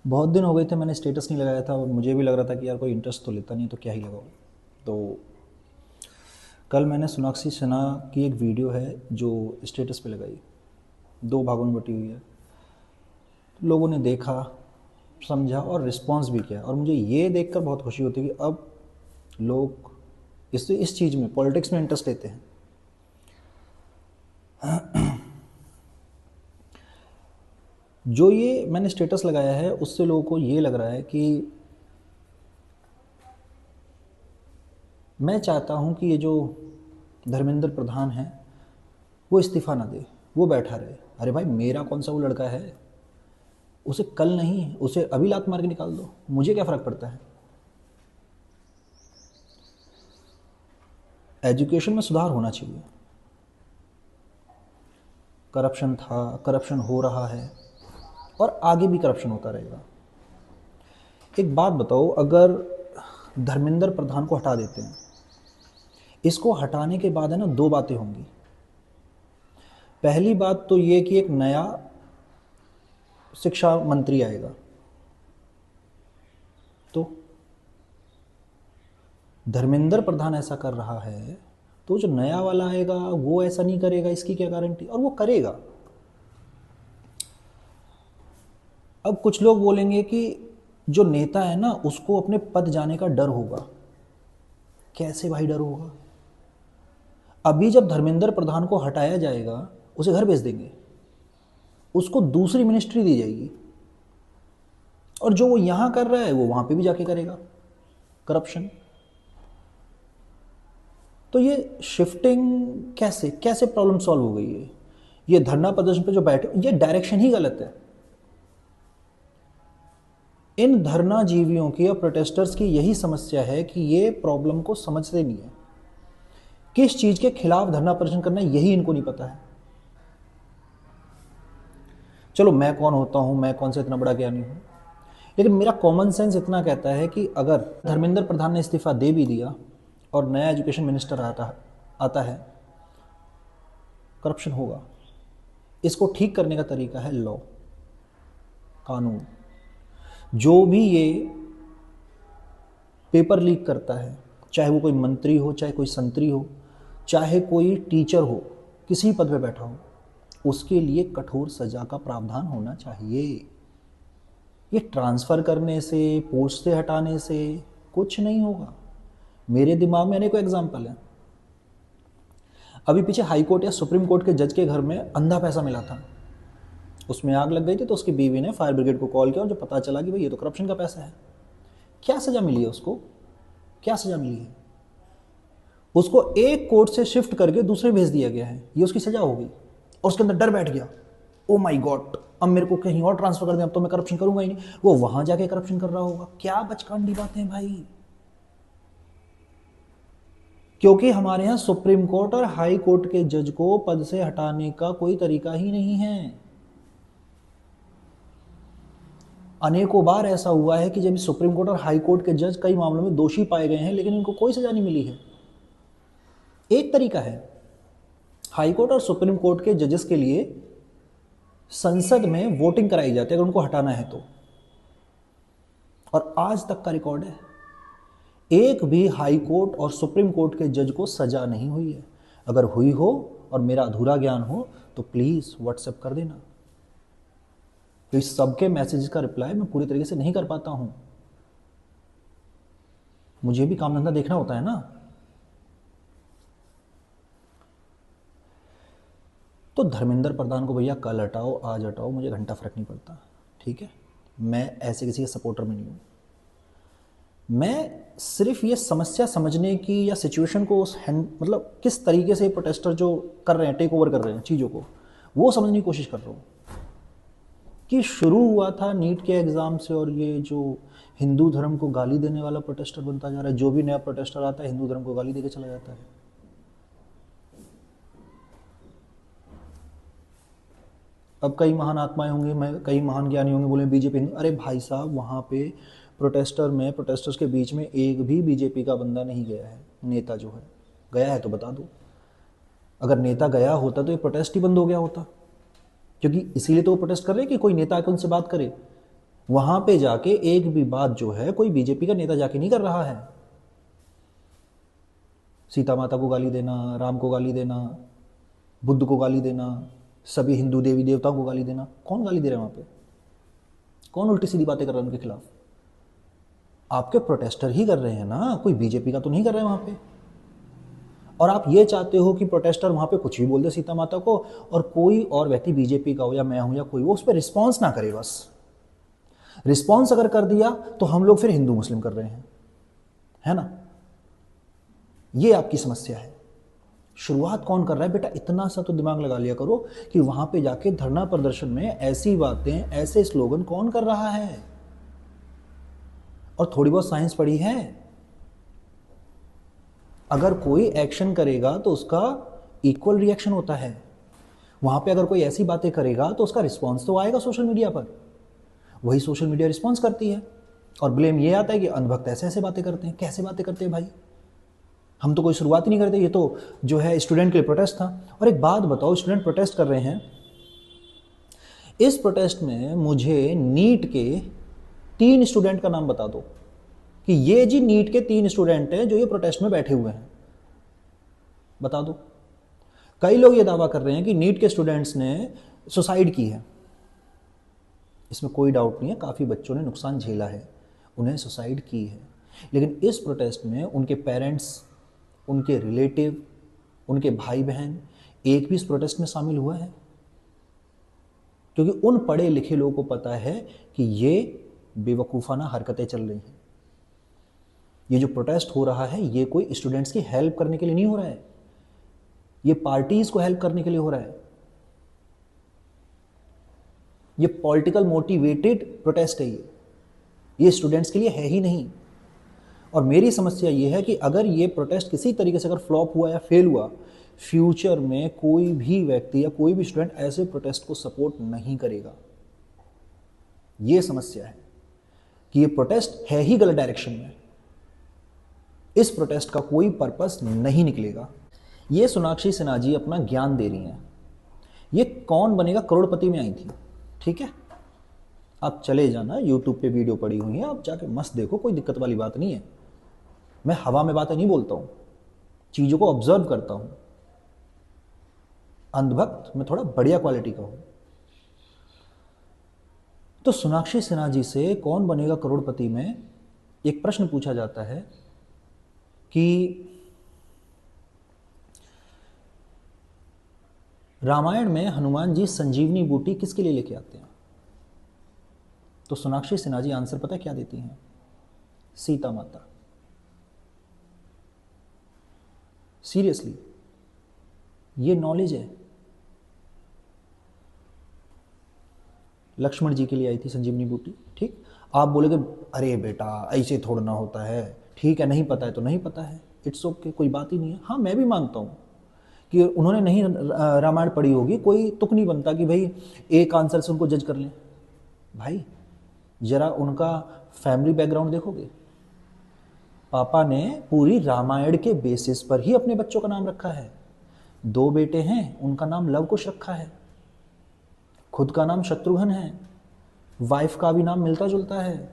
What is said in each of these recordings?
बहुत दिन हो गए थे, मैंने स्टेटस नहीं लगाया था और मुझे भी लग रहा था कि यार कोई इंटरेस्ट तो लेता नहीं, तो क्या ही लगाओ। तो कल मैंने सोनाक्षी सिन्हा की एक वीडियो है जो स्टेटस पे लगाई, दो भागों में बटी हुई है। लोगों ने देखा, समझा और रिस्पॉन्स भी किया, और मुझे ये देखकर बहुत खुशी होती है कि अब लोग इस चीज़ में, पॉलिटिक्स में इंटरेस्ट लेते हैं। जो ये मैंने स्टेटस लगाया है उससे लोगों को ये लग रहा है कि मैं चाहता हूँ कि ये जो धर्मेंद्र प्रधान है वो इस्तीफ़ा ना दे, वो बैठा रहे। अरे भाई, मेरा कौन सा वो लड़का है, उसे कल नहीं, उसे अभी लात मार के निकाल दो, मुझे क्या फ़र्क पड़ता है। एजुकेशन में सुधार होना चाहिए। करप्शन था, करप्शन हो रहा है और आगे भी करप्शन होता रहेगा। एक बात बताओ, अगर धर्मेंद्र प्रधान को हटा देते हैं, इसको हटाने के बाद है ना, दो बातें होंगी। पहली बात तो ये कि एक नया शिक्षा मंत्री आएगा, तो धर्मेंद्र प्रधान ऐसा कर रहा है तो जो नया वाला आएगा वो ऐसा नहीं करेगा, इसकी क्या गारंटी, और वो करेगा। अब कुछ लोग बोलेंगे कि जो नेता है ना उसको अपने पद जाने का डर होगा। कैसे भाई डर होगा? अभी जब धर्मेंद्र प्रधान को हटाया जाएगा, उसे घर भेज देंगे, उसको दूसरी मिनिस्ट्री दी जाएगी, और जो वो यहां कर रहा है वो वहां पे भी जाके करेगा, करप्शन। तो ये शिफ्टिंग कैसे कैसे प्रॉब्लम सॉल्व हो गई है? ये धरना प्रदर्शन पे जो बैठे, ये डायरेक्शन ही गलत है। इन धरना जीवियों की या प्रोटेस्टर्स की यही समस्या है कि ये प्रॉब्लम को समझते नहीं है। किस चीज के खिलाफ धरना प्रदर्शन करना है यही इनको नहीं पता है। चलो, मैं कौन होता हूं, मैं कौन सा इतना बड़ा ज्ञानी हूं, लेकिन मेरा कॉमन सेंस इतना कहता है कि अगर धर्मेंद्र प्रधान ने इस्तीफा दे भी दिया और नया एजुकेशन मिनिस्टर आता है, करप्शन होगा। इसको ठीक करने का तरीका है लॉ, कानून। जो भी ये पेपर लीक करता है, चाहे वो कोई मंत्री हो, चाहे कोई संतरी हो, चाहे कोई टीचर हो, किसी पद पे बैठा हो, उसके लिए कठोर सजा का प्रावधान होना चाहिए। ये ट्रांसफ़र करने से, पोस्ट से हटाने से कुछ नहीं होगा। मेरे दिमाग में अनेकों एग्जाम्पल हैं। अभी पीछे हाई कोर्ट या सुप्रीम कोर्ट के जज के घर में अंधा पैसा मिला था, उसमें आग लग गई थी, तो उसकी बीवी ने फायर ब्रिगेड को कॉल किया और जो पता चला कि भाई ये तो करप्शन का पैसा है। क्या सज़ा मिली है उसको? क्या सज़ा मिली है? उसको एक कोर्ट से शिफ्ट करके दूसरे भेज दिया गया है, ये उसकी सज़ा होगी। और उसके अंदर डर बैठ गया, ओ माई गॉड, अब मेरे को कहीं और ट्रांसफर कर दें, अब तो मैं करप्शन करूंगा ही नहीं। वो वहां जाके करप्शन कर रहा होगा। क्या बचकानी बातें हैं भाई। क्योंकि हमारे यहां सुप्रीम कोर्ट और हाई कोर्ट के जज को पद से हटाने का कोई तरीका ही नहीं है। अनेकों बार ऐसा हुआ है कि जब सुप्रीम कोर्ट और हाई कोर्ट के जज कई मामलों में दोषी पाए गए हैं, लेकिन इनको कोई सजा नहीं मिली है। एक तरीका है, हाई कोर्ट और सुप्रीम कोर्ट के जजेस के लिए संसद में वोटिंग कराई जाती है अगर उनको हटाना है तो, और आज तक का रिकॉर्ड है, एक भी हाई कोर्ट और सुप्रीम कोर्ट के जज को सजा नहीं हुई है। अगर हुई हो और मेरा अधूरा ज्ञान हो तो प्लीज़ व्हाट्सएप कर देना। तो इस सबके मैसेज का रिप्लाई मैं पूरी तरीके से नहीं कर पाता हूं, मुझे भी काम धंधा देखना होता है ना। तो धर्मेंद्र प्रधान को भैया कल हटाओ, आज हटाओ, मुझे घंटा फर्क नहीं पड़ता, ठीक है। मैं ऐसे किसी के सपोर्टर में नहीं हूं। मैं सिर्फ ये समस्या समझने की या सिचुएशन को मतलब किस तरीके से प्रोटेस्टर जो कर रहे हैं, टेक ओवर कर रहे हैं चीज़ों को, वो समझने की कोशिश कर रहा हूँ। कि शुरू हुआ था नीट के एग्ज़ाम से, और ये जो हिंदू धर्म को गाली देने वाला प्रोटेस्टर बनता जा रहा है। जो भी नया प्रोटेस्टर आता है हिंदू धर्म को गाली देके चला जाता है। अब कई महान आत्माएं होंगी, मैं कई महान ज्ञानी होंगे, बोले बीजेपी। अरे भाई साहब, वहाँ पे प्रोटेस्टर्स के बीच में एक भी बीजेपी का बंदा नहीं गया है। नेता जो है गया है तो बता दो। अगर नेता गया होता तो ये प्रोटेस्ट ही बंद हो गया होता, क्योंकि इसीलिए तो वो प्रोटेस्ट कर रहे हैं कि कोई नेता आकर उनसे बात करे। वहां पे जाके एक भी बात जो है कोई बीजेपी का नेता जाके नहीं कर रहा है। सीता माता को गाली देना, राम को गाली देना, बुद्ध को गाली देना, सभी हिंदू देवी देवताओं को गाली देना, कौन गाली दे रहा है वहां पे? कौन उल्टी सीधी बातें कर रहा है उनके खिलाफ? आपके प्रोटेस्टर ही कर रहे हैं ना, कोई बीजेपी का तो नहीं कर रहे हैं वहां पे। और आप ये चाहते हो कि प्रोटेस्टर वहां पे कुछ भी बोल दे सीता माता को, और कोई और व्यक्ति बीजेपी का हो या मैं हूं या कोई, वो उस पर रिस्पॉन्स ना करे। बस रिस्पॉन्स अगर कर दिया तो हम लोग फिर हिंदू मुस्लिम कर रहे हैं, है ना? ये आपकी समस्या है। शुरुआत कौन कर रहा है बेटा? इतना सा तो दिमाग लगा लिया करो कि वहां पे जाके धरना प्रदर्शन में ऐसी बातें, ऐसे स्लोगन कौन कर रहा है? और थोड़ी बहुत साइंस पढ़ी है। अगर कोई एक्शन करेगा तो उसका इक्वल रिएक्शन होता है। वहां पे अगर कोई ऐसी बातें करेगा तो उसका रिस्पॉन्स तो आएगा सोशल मीडिया पर, वही सोशल मीडिया रिस्पॉन्स करती है। और ब्लेम ये आता है कि अंधभक्त ऐसे ऐसे बातें करते हैं। कैसे बातें करते हैं भाई? हम तो कोई शुरुआत ही नहीं करते, ये तो जो है स्टूडेंट के लिए प्रोटेस्ट था। और एक बात बताओ, स्टूडेंट प्रोटेस्ट कर रहे हैं, इस प्रोटेस्ट में मुझे नीट के 3 स्टूडेंट का नाम बता दो कि ये जी नीट के 3 स्टूडेंट हैं जो ये प्रोटेस्ट में बैठे हुए हैं, बता दो। कई लोग ये दावा कर रहे हैं कि नीट के स्टूडेंट्स ने सुसाइड की है। इसमें कोई डाउट नहीं है, काफ़ी बच्चों ने नुकसान झेला है, उन्हें सुसाइड की है। लेकिन इस प्रोटेस्ट में उनके पेरेंट्स, उनके रिलेटिव, उनके भाई बहन, एक भी इस प्रोटेस्ट में शामिल हुआ है? क्योंकि उन पढ़े लिखे लोगों को पता है कि ये बेवकूफ़ाना हरकतें चल रही हैं। ये जो प्रोटेस्ट हो रहा है ये कोई स्टूडेंट्स की हेल्प करने के लिए नहीं हो रहा है, ये पार्टीज को हेल्प करने के लिए हो रहा है। ये पॉलिटिकल मोटिवेटेड प्रोटेस्ट है, ये स्टूडेंट्स के लिए है ही नहीं। और मेरी समस्या ये है कि अगर ये प्रोटेस्ट किसी तरीके से अगर फ्लॉप हुआ या फेल हुआ, फ्यूचर में कोई भी व्यक्ति या कोई भी स्टूडेंट ऐसे प्रोटेस्ट को सपोर्ट नहीं करेगा। ये समस्या है कि ये प्रोटेस्ट है ही गलत डायरेक्शन में, इस प्रोटेस्ट का कोई पर्पस नहीं निकलेगा। ये सोनाक्षी सिन्हा जी अपना ज्ञान दे रही हैं। ये कौन बनेगा करोड़पति में आई थी, ठीक है? आप चले जाना, यूट्यूब पे वीडियो पड़ी हुई है, आप जाके मस्त देखो, कोई दिक्कत वाली बात नहीं है। मैं हवा में बातें नहीं बोलता हूं, चीजों को ऑब्जर्व करता हूं। अंधभक्त मैं थोड़ा बढ़िया क्वालिटी का हूं। तो सोनाक्षी सिन्हा जी से कौन बनेगा करोड़पति में एक प्रश्न पूछा जाता है कि रामायण में हनुमान जी संजीवनी बूटी किसके लिए लेके आते हैं? तो सोनाक्षी सिन्हा जी आंसर पता है क्या देती हैं? सीता माता। सीरियसली, ये नॉलेज है। लक्ष्मण जी के लिए आई थी संजीवनी बूटी, ठीक? आप बोलोगे अरे बेटा ऐसे थोड़ा ना होता है, ठीक है, नहीं पता है तो नहीं पता है, इट्स ओके, कोई बात ही नहीं है। हाँ, मैं भी मानता हूँ कि उन्होंने नहीं रामायण पढ़ी होगी, कोई तुक नहीं बनता कि भाई एक आंसर से उनको जज कर लें। भाई जरा उनका फैमिली बैकग्राउंड देखोगे, पापा ने पूरी रामायण के बेसिस पर ही अपने बच्चों का नाम रखा है। 2 बेटे हैं, उनका नाम लव कुश रखा है, खुद का नाम शत्रुघ्न है, वाइफ का भी नाम मिलता जुलता है।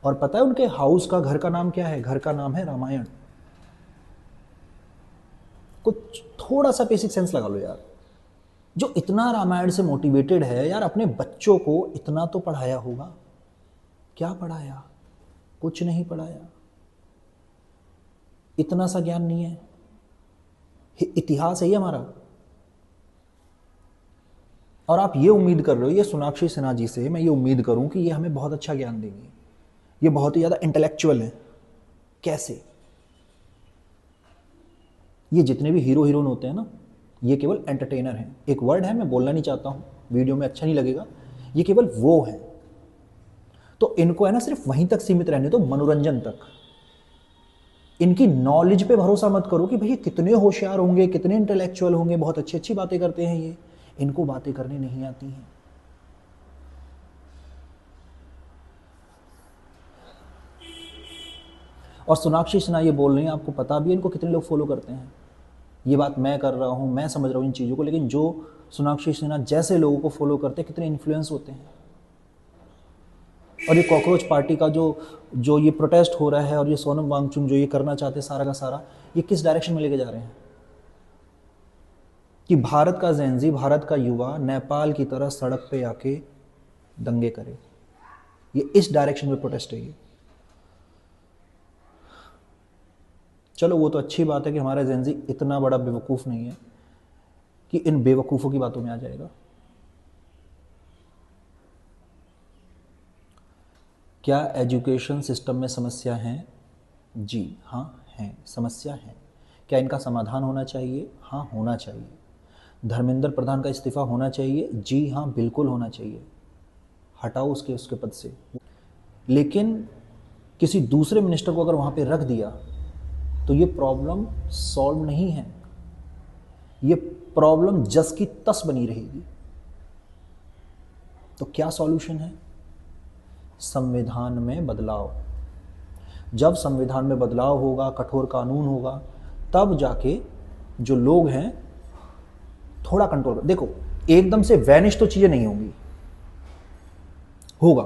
और पता है उनके हाउस का, घर का नाम क्या है? घर का नाम है रामायण। कुछ थोड़ा सा बेसिक सेंस लगा लो यार। जो इतना रामायण से मोटिवेटेड है यार, अपने बच्चों को इतना तो पढ़ाया होगा। क्या पढ़ाया? कुछ नहीं पढ़ाया। इतना सा ज्ञान नहीं है। इतिहास है ये हमारा। और आप ये उम्मीद कर रहे हो, ये सोनाक्षी सिन्हा जी से मैं ये उम्मीद करूं कि ये हमें बहुत अच्छा ज्ञान देंगी, ये बहुत ही ज़्यादा इंटेलेक्चुअल है। कैसे? ये जितने भी हीरो हीरोइन होते हैं ना, ये केवल एंटरटेनर हैं। एक वर्ड है, मैं बोलना नहीं चाहता हूँ, वीडियो में अच्छा नहीं लगेगा। ये केवल वो हैं। तो इनको है ना सिर्फ वहीं तक सीमित रहने दो, मनोरंजन तक। इनकी नॉलेज पे भरोसा मत करो कि भैया कितने होशियार होंगे, कितने इंटेलेक्चुअल होंगे, बहुत अच्छी अच्छी बातें करते हैं ये। इनको बातें करने नहीं आती हैं। और सोनाक्षी सिन्हा ये बोल रही हैं, आपको पता भी है इनको कितने लोग फॉलो करते हैं। ये बात मैं कर रहा हूँ, मैं समझ रहा हूँ इन चीज़ों को, लेकिन जो सोनाक्षी सिन्हा जैसे लोगों को फॉलो करते हैं, कितने इन्फ्लुएंस होते हैं। और ये कॉकरोच पार्टी का जो जो ये प्रोटेस्ट हो रहा है और ये सोनम वांगचुक जो ये करना चाहते हैं सारा का सारा, ये किस डायरेक्शन में लेके जा रहे हैं कि भारत का जेंजी, भारत का युवा नेपाल की तरह सड़क पे आके दंगे करे। ये इस डायरेक्शन में प्रोटेस्ट है ये। चलो वो तो अच्छी बात है कि हमारा जेंजी इतना बड़ा बेवकूफ़ नहीं है कि इन बेवकूफ़ों की बातों में आ जाएगा। क्या एजुकेशन सिस्टम में समस्या है? जी हाँ हैं, समस्या है। क्या इनका समाधान होना चाहिए? हाँ होना चाहिए। धर्मेंद्र प्रधान का इस्तीफा होना चाहिए? जी हाँ बिल्कुल होना चाहिए। हटाओ उसके पद से। लेकिन किसी दूसरे मिनिस्टर को अगर वहाँ पे रख दिया तो ये प्रॉब्लम सॉल्व नहीं है, ये प्रॉब्लम जस की तस बनी रहेगी। तो क्या सॉल्यूशन है? संविधान में बदलाव। जब संविधान में बदलाव होगा, कठोर कानून होगा, तब जाके जो लोग हैं थोड़ा कंट्रोल। देखो एकदम से वैनिश तो चीजें नहीं होंगी, होगा,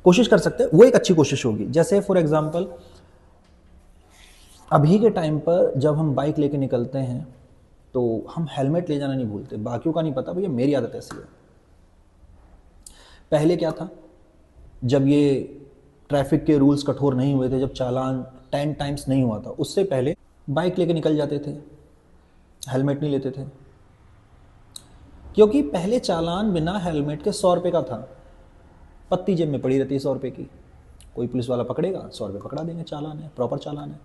कोशिश कर सकते हैं, वो एक अच्छी कोशिश होगी। जैसे फॉर एग्जांपल अभी के टाइम पर जब हम बाइक लेके निकलते हैं तो हम हेलमेट ले जाना नहीं भूलते। बाकियों का नहीं पता, भैया मेरी आदत ऐसी है। पहले क्या था, जब ये ट्रैफिक के रूल्स कठोर नहीं हुए थे, जब चालान 10 टाइम्स नहीं हुआ था, उससे पहले बाइक लेके निकल जाते थे, हेलमेट नहीं लेते थे, क्योंकि पहले चालान बिना हेलमेट के 100 रुपये का था। पत्ती जेब में पड़ी रहती है 100 रुपये की, कोई पुलिस वाला पकड़ेगा, 100 रुपये पकड़ा देंगे, चालान है, प्रॉपर चालान है।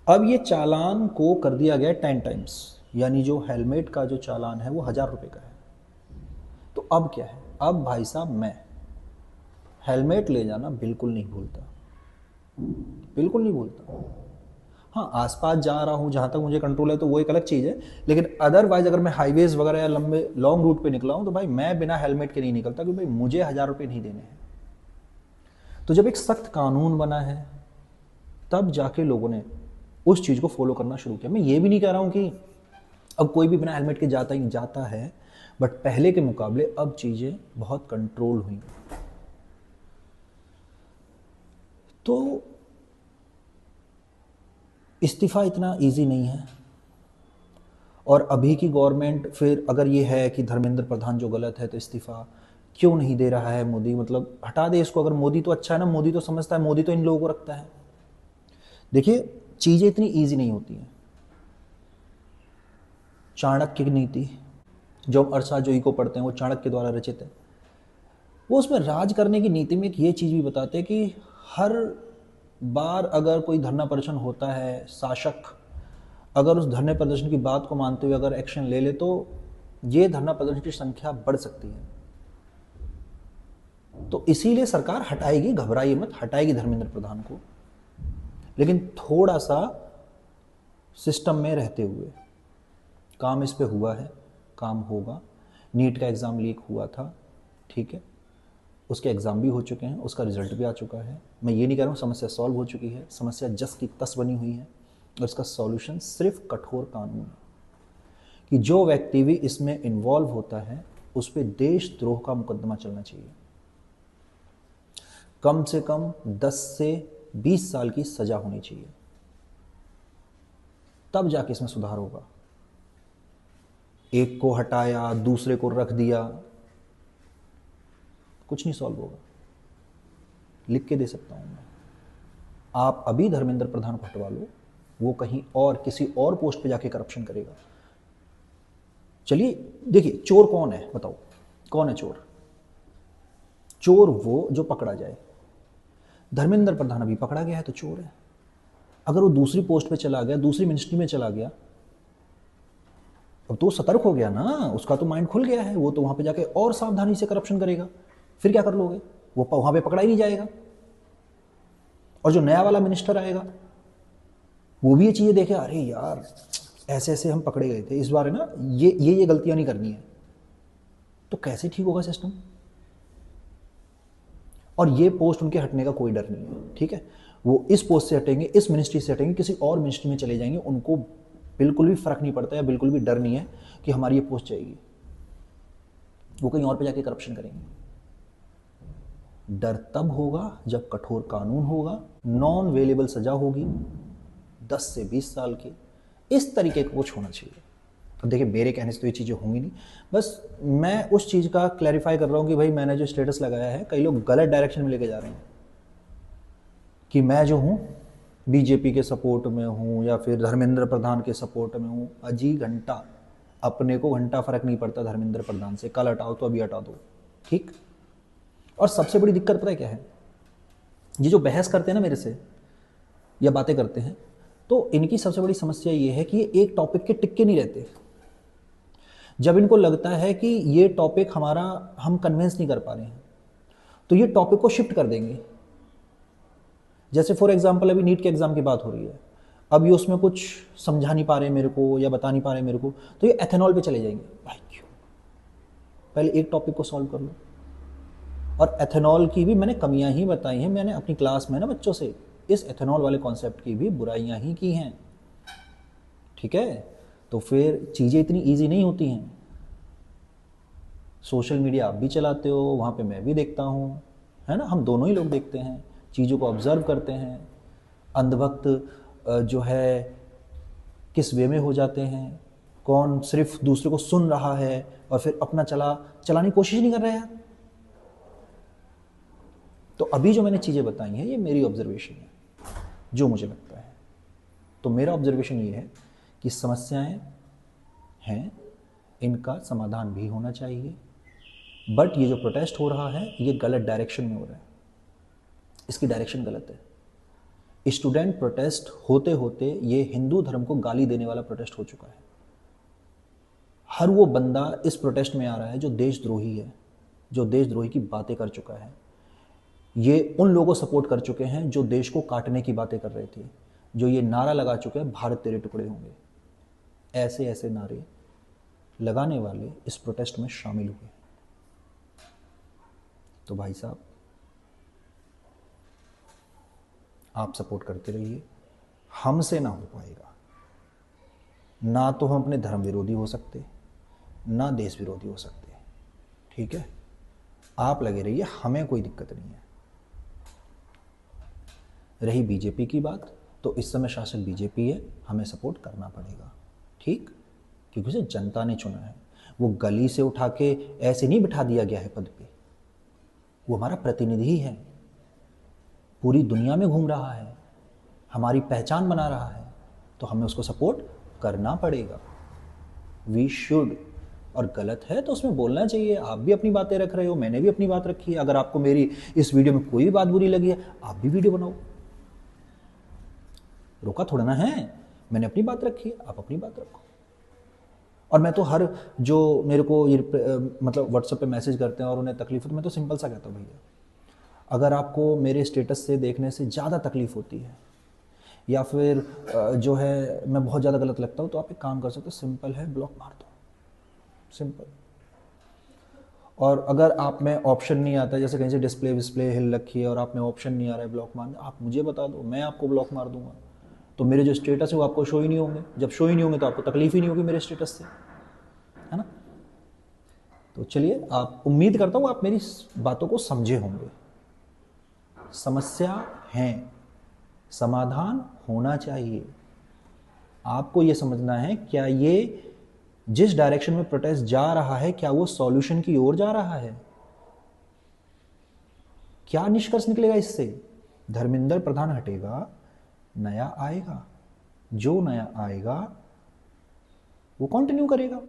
अब ये चालान को कर दिया गया 10 टाइम्स, यानी जो हेलमेट का जो चालान है वो 1000 रुपये का है। तो अब क्या है, अब भाई साहब मैं हेलमेट ले जाना बिल्कुल नहीं भूलता, बिल्कुल नहीं भूलता। हाँ आसपास जा रहा हूँ जहाँ तक मुझे कंट्रोल है तो वो एक अलग चीज़ है, लेकिन अदरवाइज अगर मैं हाईवेज वगैरह या लंबे लॉन्ग रूट पे निकला हूँ तो भाई मैं बिना हेलमेट के नहीं निकलता, क्योंकि भाई मुझे 1000 रुपये नहीं देने हैं। तो जब एक सख्त कानून बना है तब जाके लोगों ने उस चीज़ को फॉलो करना शुरू किया। मैं ये भी नहीं कह रहा हूँ कि अब कोई भी बिना हेलमेट के जाता ही जाता है, बट पहले के मुकाबले अब चीज़ें बहुत कंट्रोल हुई। तो इस्तीफ़ा इतना इजी नहीं है। और अभी की गवर्नमेंट फिर अगर ये है कि धर्मेंद्र प्रधान जो गलत है तो इस्तीफ़ा क्यों नहीं दे रहा है मोदी, मतलब हटा दे इसको। अगर मोदी तो अच्छा है ना, मोदी तो समझता है, मोदी तो इन लोगों को रखता है। देखिए चीज़ें इतनी इजी नहीं होती हैं। चाणक्य की नीति जो हम अरशद को पढ़ते हैं वो चाणक्य द्वारा रचित है। वो उसमें राज करने की नीति में एक ये चीज़ भी बताते हैं कि हर बार अगर कोई धरना प्रदर्शन होता है, शासक अगर उस धरने प्रदर्शन की बात को मानते हुए अगर एक्शन ले ले तो ये धरना प्रदर्शन की संख्या बढ़ सकती है। तो इसीलिए सरकार हटाएगी, घबराइए मत, हटाएगी धर्मेंद्र प्रधान को, लेकिन थोड़ा सा सिस्टम में रहते हुए। काम इस पे हुआ है, काम होगा। नीट का एग्ज़ाम लीक हुआ था, ठीक है, उसके एग्ज़ाम भी हो चुके हैं, उसका रिजल्ट भी आ चुका है। मैं ये नहीं कह रहा हूँ समस्या सॉल्व हो चुकी है, समस्या जस की तस बनी हुई है और इसका सॉल्यूशन सिर्फ कठोर कानून है कि जो व्यक्ति भी इसमें इन्वॉल्व होता है उस पर देशद्रोह का मुकदमा चलना चाहिए। कम से कम 10 से 20 साल की सजा होनी चाहिए, तब जाके इसमें सुधार होगा। एक को हटाया, दूसरे को रख दिया, कुछ नहीं सॉल्व होगा। लिख के दे सकता हूं मैं, आप अभी धर्मेंद्र प्रधान को हटवा लो, वो कहीं और किसी और पोस्ट पे जाके करप्शन करेगा। चलिए देखिए चोर कौन है बताओ, कौन है चोर? चोर वो जो पकड़ा जाए। धर्मेंद्र प्रधान अभी पकड़ा गया है तो चोर है। अगर वो दूसरी पोस्ट पे चला गया, दूसरी मिनिस्ट्री में चला गया, अब तो सतर्क हो गया ना, उसका तो माइंड खुल गया है, वो तो वहां पे जाके और सावधानी से करप्शन करेगा। फिर क्या कर लोगे? वो वहां पे पकड़ा ही नहीं जाएगा। और जो नया वाला मिनिस्टर आएगा वो भी ये चीजें देखे, अरे यार ऐसे ऐसे हम पकड़े गए थे, इस बार है ना ये गलतियां नहीं करनी है, तो कैसे ठीक होगा सिस्टम? और ये पोस्ट उनके हटने का कोई डर नहीं है, ठीक है, वो इस पोस्ट से हटेंगे, इस मिनिस्ट्री से हटेंगे, किसी और मिनिस्ट्री में चले जाएंगे, उनको बिल्कुल भी फर्क नहीं पड़ता है, बिल्कुल भी डर नहीं है कि हमारी ये पोस्ट जाएगी, वो कहीं और पे जाके करप्शन करेंगे। डर तब होगा जब कठोर कानून होगा, नॉन वेलेबल सजा होगी 10 से 20 साल की, इस तरीके का कुछ होना चाहिए। अब देखिए मेरे कहने से तो ये चीज़ें होंगी नहीं, बस मैं उस चीज़ का क्लैरिफाई कर रहा हूँ कि भाई मैंने जो स्टेटस लगाया है कई लोग गलत डायरेक्शन में लेके जा रहे हैं कि मैं जो हूँ बीजेपी के सपोर्ट में हूँ या फिर धर्मेंद्र प्रधान के सपोर्ट में हूँ। अजी घंटा, अपने को घंटा फर्क नहीं पड़ता धर्मेंद्र प्रधान से, कल हटाओ तो अभी हटा दो, ठीक। और सबसे बड़ी दिक्कत पता है क्या है, ये जो बहस करते हैं ना मेरे से या बातें करते हैं, तो इनकी सबसे बड़ी समस्या ये है कि ये एक टॉपिक के टिक्के नहीं रहते। जब इनको लगता है कि ये टॉपिक हमारा हम कन्विंस नहीं कर पा रहे हैं तो ये टॉपिक को शिफ्ट कर देंगे। जैसे फॉर एग्जांपल अभी नीट के एग्जाम की बात हो रही है, अब ये उसमें कुछ समझा नहीं पा रहे मेरे को या बता नहीं पा रहे मेरे को, तो ये एथेनॉल पे चले जाएंगे। भाई क्यों, पहले एक टॉपिक को सॉल्व कर लो। और एथेनॉल की भी मैंने कमियां ही बताई हैं, मैंने अपनी क्लास में ना बच्चों से इस एथेनॉल वाले कॉन्सेप्ट की भी बुराइयां ही की हैं, ठीक है। तो फिर चीज़ें इतनी ईजी नहीं होती हैं। सोशल मीडिया आप भी चलाते हो, वहाँ पे मैं भी देखता हूँ, है ना, हम दोनों ही लोग देखते हैं, चीज़ों को ऑब्जर्व करते हैं। अंधभक्त जो है किस वे में हो जाते हैं, कौन सिर्फ दूसरे को सुन रहा है और फिर अपना चलाने की कोशिश नहीं कर रहा है यार। तो अभी जो मैंने चीज़ें बताई हैं ये मेरी ऑब्जर्वेशन है, जो मुझे लगता है। तो मेरा ऑब्जर्वेशन ये है कि समस्याएं हैं, इनका समाधान भी होना चाहिए, बट ये जो प्रोटेस्ट हो रहा है ये गलत डायरेक्शन में हो रहा है, इसकी डायरेक्शन गलत है। स्टूडेंट प्रोटेस्ट होते होते ये हिंदू धर्म को गाली देने वाला प्रोटेस्ट हो चुका है। हर वो बंदा इस प्रोटेस्ट में आ रहा है जो देशद्रोही है, जो देशद्रोही की बातें कर चुका है। ये उन लोगों को सपोर्ट कर चुके हैं जो देश को काटने की बातें कर रहे थे, जो ये नारा लगा चुके हैं भारत तेरे टुकड़े होंगे। ऐसे ऐसे नारे लगाने वाले इस प्रोटेस्ट में शामिल हुए। तो भाई साहब आप सपोर्ट करते रहिए, हमसे ना हो पाएगा। ना तो हम अपने धर्म विरोधी हो सकते, ना देश विरोधी हो सकते, ठीक है। आप लगे रहिए, हमें कोई दिक्कत नहीं है। रही बीजेपी की बात, तो इस समय शासक बीजेपी है, हमें सपोर्ट करना पड़ेगा, ठीक, क्योंकि उसे जनता ने चुना है। वो गली से उठा के ऐसे नहीं बिठा दिया गया है पद पे, वो हमारा प्रतिनिधि है, पूरी दुनिया में घूम रहा है, हमारी पहचान बना रहा है, तो हमें उसको सपोर्ट करना पड़ेगा। We should. और गलत है तो उसमें बोलना चाहिए। आप भी अपनी बातें रख रहे हो, मैंने भी अपनी बात रखी है। अगर आपको मेरी इस वीडियो में कोई भी बात बुरी लगी है, आप भी वीडियो बनाओ, रोका थोड़ा ना है। मैंने अपनी बात रखी है, आप अपनी बात रखो। और मैं तो हर जो मेरे को ये मतलब व्हाट्सएप पे मैसेज करते हैं और उन्हें तकलीफ होती है, मैं तो सिंपल सा कहता हूँ, भैया अगर आपको मेरे स्टेटस से देखने से ज़्यादा तकलीफ होती है या फिर जो है मैं बहुत ज़्यादा गलत लगता हूँ, तो आप एक काम कर सकते हो, सिंपल है, ब्लॉक मार दो, सिंपल। और अगर आप में ऑप्शन नहीं आता, जैसे कहीं से डिस्प्ले हिल रखी है और आप में ऑप्शन नहीं आ रहा है ब्लॉक मारने, आप मुझे बता दो, मैं आपको ब्लॉक मार दूंगा। तो मेरे जो स्टेटस है वो आपको शो ही नहीं होंगे। जब शो ही नहीं होंगे तो आपको तकलीफ ही नहीं होगी मेरे स्टेटस से, है ना। तो चलिए, आप उम्मीद करता हूँ आप मेरी बातों को समझे होंगे। समस्या है, समाधान होना चाहिए। आपको ये समझना है क्या ये जिस डायरेक्शन में प्रोटेस्ट जा रहा है क्या वो सॉल्यूशन की ओर जा रहा है, क्या निष्कर्ष निकलेगा इससे। धर्मेंद्र प्रधान हटेगा, नया आएगा, जो नया आएगा वो कंटिन्यू करेगा।